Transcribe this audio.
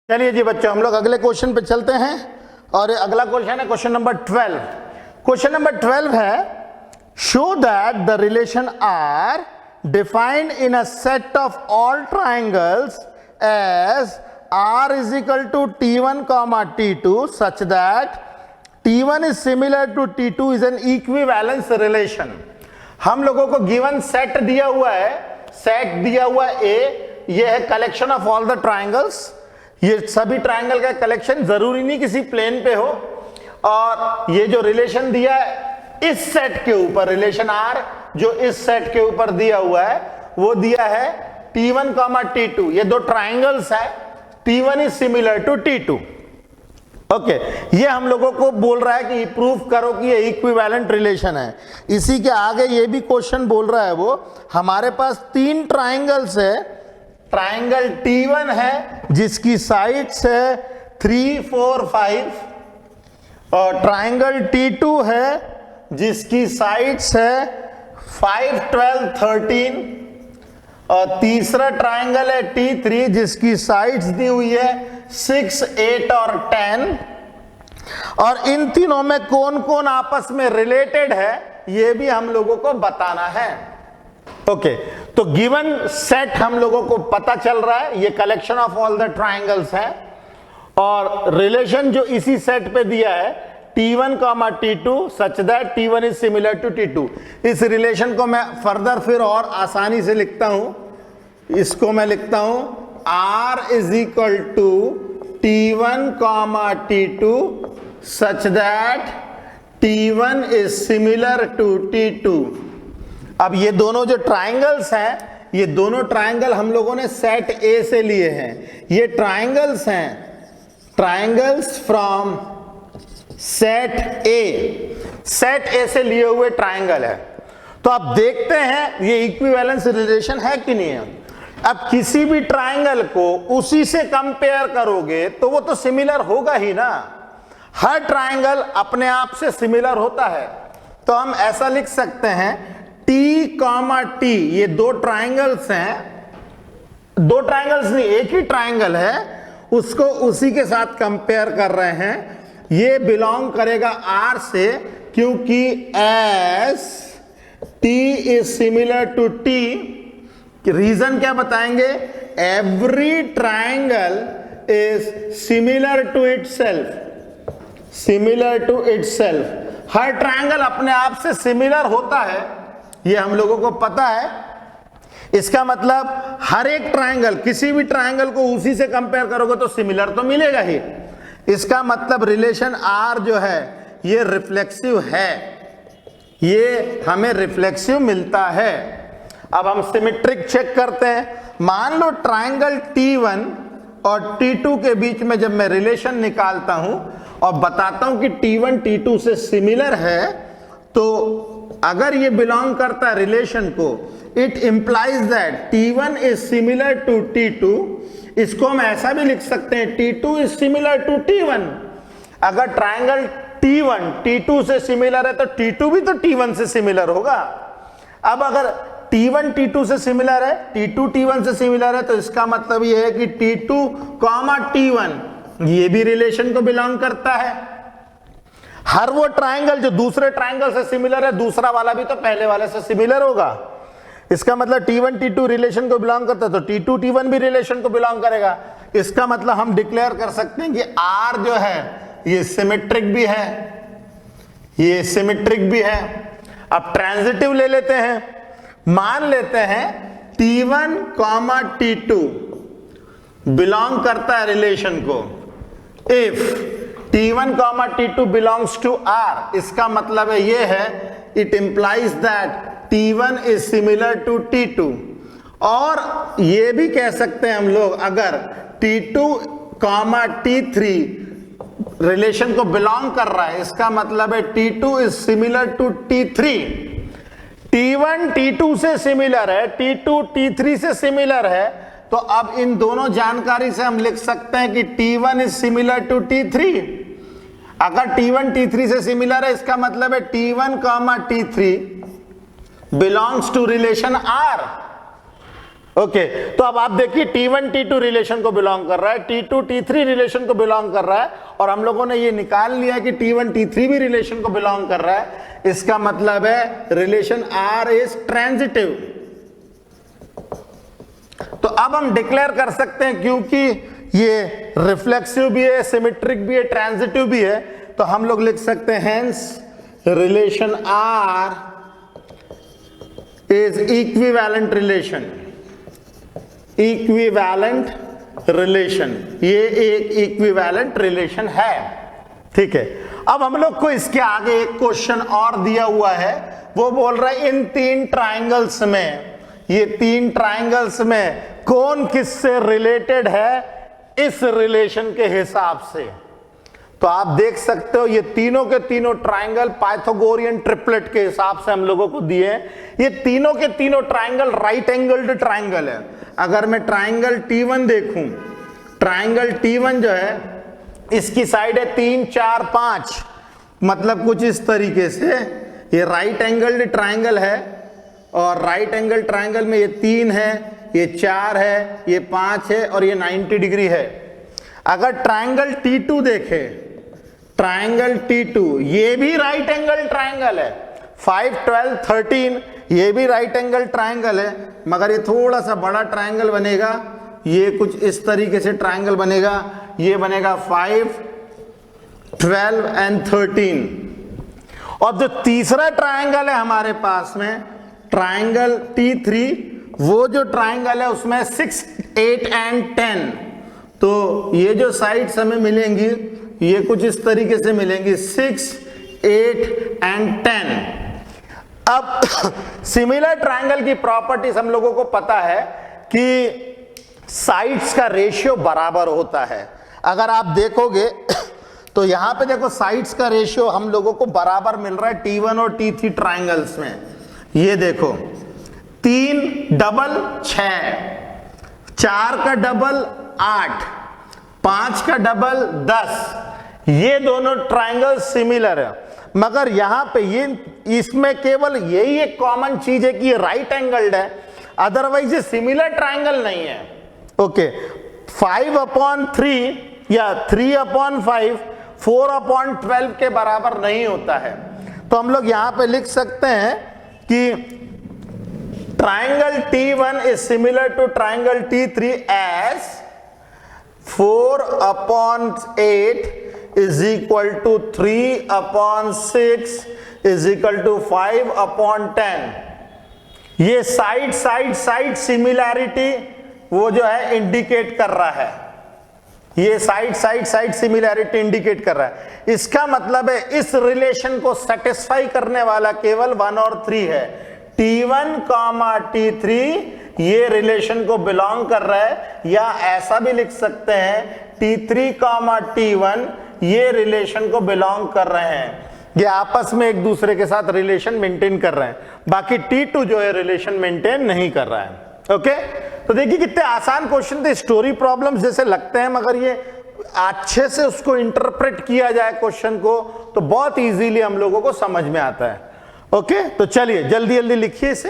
चलिए जी बच्चों, हम लोग अगले क्वेश्चन पे चलते हैं और अगला क्वेश्चन है क्वेश्चन नंबर 12। क्वेश्चन नंबर 12 है show that the relation are defined in a set of all triangles as r is equal to t1 comma t2 such that t1 is similar to t2 is an equivalence relation। हम लोगों को given set दिया हुआ है, set दिया हुआ A, ये है collection of all the triangles, ये सभी ट्राइंगल का कलेक्शन, जरूरी नहीं किसी प्लेन पे हो, और ये जो रिलेशन दिया है इस सेट के ऊपर, रिलेशन R जो इस सेट के ऊपर दिया हुआ है वो दिया है t1 कॉमा t2, ये दो ट्राइंगल्स है, t1 is similar to t2। Okay, ये हम लोगों को बोल रहा है कि प्रूफ करो कि ये इक्विवेलेंट रिलेशन है। इसी के आगे ये भी क्वेश्चन बोल रहा है, वो हमारे पास तीन ट्राइंगल्स है, ट्राइंगल T1 है जिसकी साइड्स है 3, 4, 5 और ट्राइंगल T2 है जिसकी साइड्स है 5, 12, 13 और तीसरा ट्राइंगल है T3 जिसकी साइड्स दी हुई है 6, 8 और 10, और इन तीनों में कौन कौन आपस में रिलेटेड है ये भी हम लोगों को बताना है। ओके, तो गिवन सेट हम लोगों को पता चल रहा है, ये collection of all the triangles है, और रिलेशन जो इसी सेट पे दिया है T1 comma T2 such that T1 is similar to T2। इस रिलेशन को मैं फर्दर फिर और आसानी से लिखता हूं, इसको मैं लिखता हूं R is equal to T1 comma T2 such that T1 is similar to T2। अब ये दोनों जो ट्राइंगल्स हैं, ये दोनों ट्राइंगल हम लोगों ने सेट ए से लिए हैं, ये ट्राइंगल्स हैं, triangles from set A, set ए से लिए हुए ट्राइंगल है। तो अब देखते हैं ये इक्विवेलेंस रिलेशन है कि नहीं है। अब किसी भी ट्राइंगल को उसी से कंपेयर करोगे तो वो तो सिमिलर होगा ही ना, हर ट्राइंगल अपने आप से सिमिलर होता है। तो हम ऐसा लिख सकते हैं T कॉमा T, ये दो ट्राइंगल्स हैं, दो ट्राइंगल्स नहीं एक ही ट्राइंगल है, उसको उसी के साथ कंपेयर कर रहे हैं। ये बिलोंग करेगा R से, क्योंकि as T is similar to T, reason क्या बताएंगे, every triangle is similar to itself, similar to itself, हर ट्राइंगल अपने आप से सिमिलर होता है, ये हम लोगों को पता है। इसका मतलब हर एक ट्राइंगल, किसी भी ट्राइंगल को उसी से कंपेयर करोगे तो सिमिलर तो मिलेगा ही। इसका मतलब रिलेशन R जो है ये रिफ्लेक्सिव है, ये हमें रिफ्लेक्सिव मिलता है। अब हम सिमेट्रिक चेक करते हैं। मान लो ट्राइंगल T1 और T2 के बीच में जब मैं रिलेशन निकालता हूं और बताता हूं कि T1 T2 से सिमिलर है, तो अगर ये बिलोंग करता है रिलेशन को, it implies that T1 is similar to T2। इसको हम ऐसा भी लिख सकते हैं T2 is similar to T1। अगर ट्राइंगल T1 T2 से सिमिलर है तो T2 भी तो T1 से सिमिलर होगा। अब अगर T1 T2 से सिमिलर है, T2 T1 से सिमिलर है, तो इसका मतलब ये है कि T2 कॉमा T1 ये भी रिलेशन को बिलोंग करता है। हर वो ट्राइंगल जो दूसरे ट्राइंगल से सिमिलर है, दूसरा वाला भी तो पहले वाले से सिमिलर होगा। इसका मतलब T1 T2 रिलेशन को बिलोंग करता है तो T2 T1 भी रिलेशन को बिलोंग करेगा। इसका मतलब हम डिक्लेयर कर सकते हैं कि R जो है ये सिमेट्रिक भी है, ये सिमेट्रिक भी है। अब ट्रांजिटिव ले लेते हैं, मान लेते हैं T1 कॉमा T2 बिलोंग करता है रिलेशन को। If T1 comma T2 belongs to R, इसका मतलब है ये है, it implies that T1 is similar to T2। और ये भी कह सकते हैं हम लोग, अगर T2 कॉमा T3 रिलेशन को बिलोंग कर रहा है, इसका मतलब है T2 is similar to T3। T1 T2 से सिमिलर है, T2 T3 से सिमिलर है, तो अब इन दोनों जानकारी से हम लिख सकते हैं कि T1 is similar to T3। अगर T1 T3 से सिमिलर है, इसका मतलब है T1 comma T3 belongs to relation R। Okay तो अब आप देखिए T1 T2 रिलेशन को बिलोंग कर रहा है, T2 T3 रिलेशन को बिलोंग कर रहा है, और हम लोगों ने ये निकाल लिया कि T1 T3 भी रिलेशन को बिलोंग कर रहा है। इसका मतलब है रिलेशन R इज ट्रांजिटिव। तो अब हम डिक्लेयर कर सकते हैं, क्योंकि ये रिफ्लेक्सिव भी है, सिमेट्रिक भी है, ट्रांजिटिव भी है, तो हम लोग लिख सकते हैं hence relation R is equivalent relation. Equivalent relation, ये एक इक्विवेलेंट रिलेशन है। ठीक है, अब हम लोग को इसके आगे एक क्वेश्चन और दिया हुआ है, वो बोल रहा है इन 3 ट्राइंगल्स में, ये 3 ट्राइंगल्स में कौन किससे रिलेटेड है इस रिलेशन के हिसाब से। तो आप देख सकते हो ये तीनों के तीनों ट्राइंगल पाइथागोरियन ट्रिपलेट के हिसाब से हम लोगों को दिए। ये तीनों के तीनों ट्राइंगल राइट एंगल्ड ट्राइंगल है। अगर मैं ट्राइंगल T1 देखूं, ट्राइंगल T1 जो है इसकी साइड है 3 4 5, मतलब कुछ इस तरीके से ये राइट एंगल्ड ट्राइंगल है, और राइट एंगल ट्राइंगल में ये 3 है, ये 4 है, ये 5 है, और ये 90 डिग्री है। अगर ट्राइंगल T2 देखें, ट्राइंगल T2 ये भी राइट एंगल ट्राइंगल है, 5 12 13 ये भी राइट एंगल ट्राइंगल है, मगर ये थोड़ा सा बड़ा ट्राइंगल बनेगा, ये कुछ इस तरीके से ट्राइंगल बनेगा, ये बनेगा 5 12 एंड 13। और जो तीसरा ट्राइंगल है हमारे पास में, ट्राइंगल T3, वो जो ट्राइंगल है उसमें 6 8 एंड 10, तो ये जो साइड्स हमें मिलेंगी ये कुछ इस तरीके से मिलेंगी 6 8 एंड 10। अब सिमिलर ट्राइंगल की प्रॉपर्टीज हम लोगों को पता है कि साइड्स का रेशियो बराबर होता है। अगर आप देखोगे तो यहां पे देखो साइड्स का रेशियो हम लोगों को बराबर मिल रहा है T1 और T3 ट्राइंगल्स में। ये देखो 3 डबल 6, 4 का डबल 8, 5 का डबल 10, ये दोनों ट्राइंगल सिमिलर है। मगर यहां पे ये इसमें केवल यही एक कॉमन चीज है कि ये राइट एंगल्ड है, अदरवाइज ये सिमिलर ट्राइंगल नहीं है। ओके 5/3 या 3/5 4/12 के बराबर नहीं होता है। तो हम लोग यहां पे लिख सकते हैं कि triangle T1 is similar to triangle T3 as 4/8 is equal to 3/6 is equal to 5/10। ये साइड साइड साइड सिमिलैरिटी वो जो है इंडिकेट कर रहा है, ये side side side similarity indicate कर रहा है। इसका मतलब है इस रिलेशन को सेटिस्फाई करने वाला केवल 1 और 3 है। T1, T3 ये रिलेशन को बिलोंग कर रहा है, या ऐसा भी लिख सकते हैं T3, T1 ये रिलेशन को बिलोंग कर रहे हैं, ये आपस में एक दूसरे के साथ रिलेशन मेंटेन कर रहे हैं। बाकी T2 जो है रिलेशन मेंटेन नहीं कर रहा है। ओके तो देखिए कितने आसान क्वेश्चन थे, स्टोरी प्रॉब्लम्स जैसे लगते हैं, मगर ये अच्छे से उसको इंटरप्रेट किया जाए क्वेश्चन को तो बहुत इजीली हम लोगों को समझ में आता है। ओके तो चलिए जल्दी जल्दी लिखिए इसे।